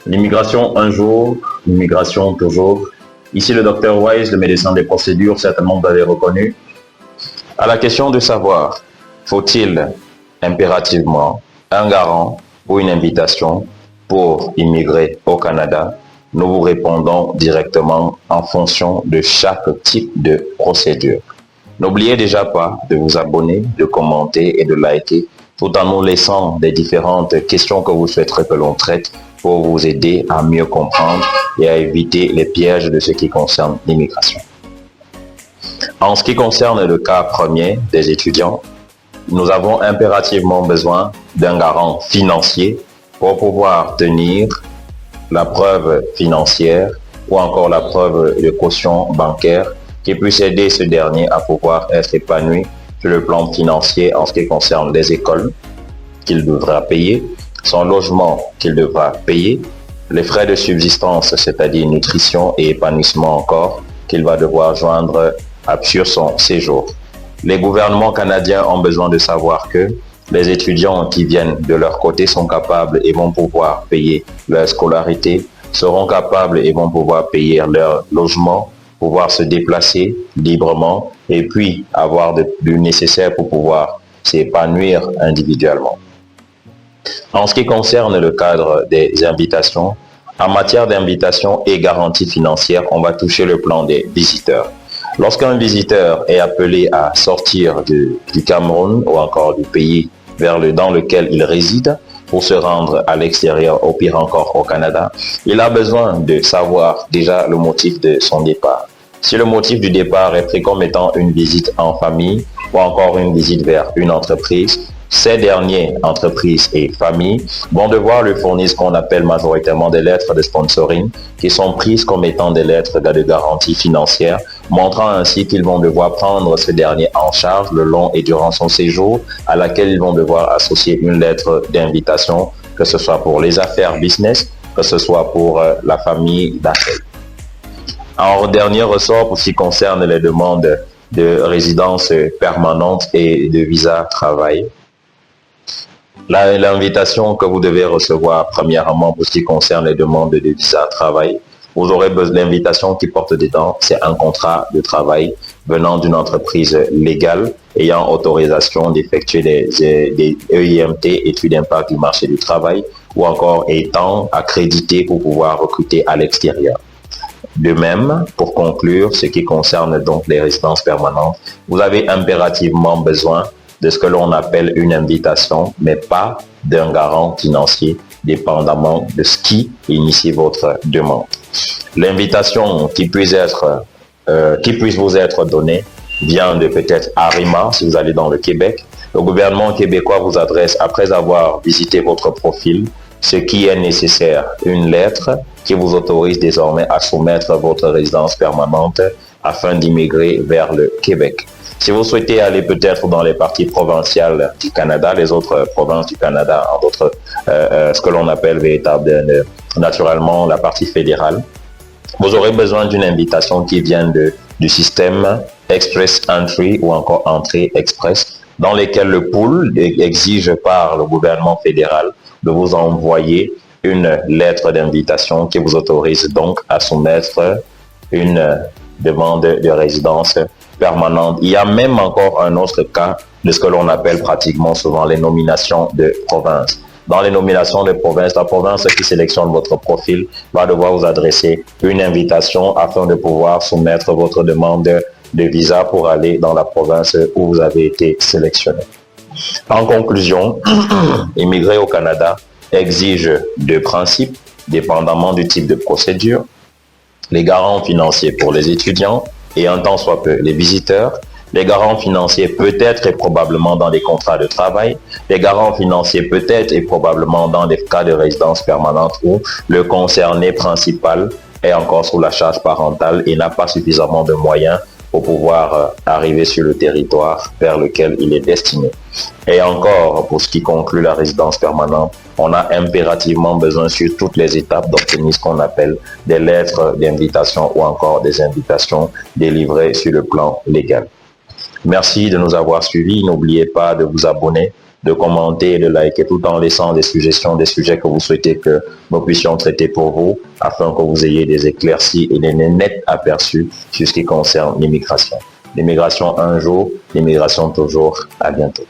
L'immigration un jour, l'immigration toujours. Ici le docteur Wise, le médecin des procédures, certainement vous avez reconnu. À la question de savoir, faut-il impérativement un garant ou une invitation pour immigrer au Canada, nous vous répondons directement en fonction de chaque type de procédure. N'oubliez déjà pas de vous abonner, de commenter et de liker, tout en nous laissant des différentes questions que vous souhaiterez que l'on traite pour vous aider à mieux comprendre et à éviter les pièges de ce qui concerne l'immigration. En ce qui concerne le cas premier des étudiants, nous avons impérativement besoin d'un garant financier pour pouvoir tenir la preuve financière ou encore la preuve de caution bancaire qui puisse aider ce dernier à pouvoir être épanoui sur le plan financier en ce qui concerne les écoles qu'il devra payer, son logement qu'il devra payer, les frais de subsistance, c'est-à-dire nutrition et épanouissement encore, qu'il va devoir joindre sur son séjour. Les gouvernements canadiens ont besoin de savoir que les étudiants qui viennent de leur côté sont capables et vont pouvoir payer leur scolarité, seront capables et vont pouvoir payer leur logement, pouvoir se déplacer librement et puis avoir du nécessaire pour pouvoir s'épanouir individuellement. En ce qui concerne le cadre des invitations, en matière d'invitation et garantie financière, on va toucher le plan des visiteurs. Lorsqu'un visiteur est appelé à sortir du Cameroun ou encore du pays dans lequel il réside pour se rendre à l'extérieur, au pire encore au Canada, il a besoin de savoir déjà le motif de son départ. Si le motif du départ est pris comme étant une visite en famille ou encore une visite vers une entreprise, ces derniers, entreprises et familles, vont devoir lui fournir ce qu'on appelle majoritairement des lettres de sponsoring, qui sont prises comme étant des lettres de garantie financière, montrant ainsi qu'ils vont devoir prendre ce dernier en charge le long et durant son séjour, à laquelle ils vont devoir associer une lettre d'invitation, que ce soit pour les affaires business, que ce soit pour la famille d'accueil. En dernier ressort, pour ce qui concerne les demandes de résidence permanente et de visa travail, l'invitation que vous devez recevoir premièrement pour ce qui concerne les demandes de visa travail, vous aurez besoin l'invitation qui porte dedans, c'est un contrat de travail venant d'une entreprise légale ayant autorisation d'effectuer des EIMT, études d'impact du marché du travail, ou encore étant accrédité pour pouvoir recruter à l'extérieur. De même, pour conclure, ce qui concerne donc les résidences permanentes, vous avez impérativement besoin de ce que l'on appelle une invitation, mais pas d'un garant financier, dépendamment de ce qui initie votre demande. L'invitation qui puisse vous être donnée vient de peut-être Arima, si vous allez dans le Québec. Le gouvernement québécois vous adresse, après avoir visité votre profil, ce qui est nécessaire, une lettre qui vous autorise désormais à soumettre votre résidence permanente afin d'immigrer vers le Québec. Si vous souhaitez aller peut-être dans les parties provinciales du Canada, les autres provinces du Canada, en d'autres, ce que l'on appelle naturellement la partie fédérale, vous aurez besoin d'une invitation qui vient du système Express Entry ou encore Entrée Express, dans lesquels le pool exige par le gouvernement fédéral de vous envoyer une lettre d'invitation qui vous autorise donc à soumettre une demande de résidence permanente. Il y a même encore un autre cas de ce que l'on appelle pratiquement souvent les nominations de province. Dans les nominations de province, la province qui sélectionne votre profil va devoir vous adresser une invitation afin de pouvoir soumettre votre demande de visa pour aller dans la province où vous avez été sélectionné. En conclusion, immigrer au Canada exige deux principes, dépendamment du type de procédure: les garants financiers pour les étudiants et un tant soit peu les visiteurs, les garants financiers peut-être et probablement dans des contrats de travail, les garants financiers peut-être et probablement dans des cas de résidence permanente où le concerné principal est encore sous la charge parentale et n'a pas suffisamment de moyens pour pouvoir arriver sur le territoire vers lequel il est destiné. Et encore, pour ce qui conclut la résidence permanente, on a impérativement besoin sur toutes les étapes d'obtenir ce qu'on appelle des lettres d'invitation ou encore des invitations délivrées sur le plan légal. Merci de nous avoir suivis. N'oubliez pas de vous abonner de commenter et de liker tout en laissant des suggestions, des sujets que vous souhaitez que nous puissions traiter pour vous afin que vous ayez des éclaircies et des nets aperçus sur ce qui concerne l'immigration. L'immigration un jour, l'immigration toujours. À bientôt.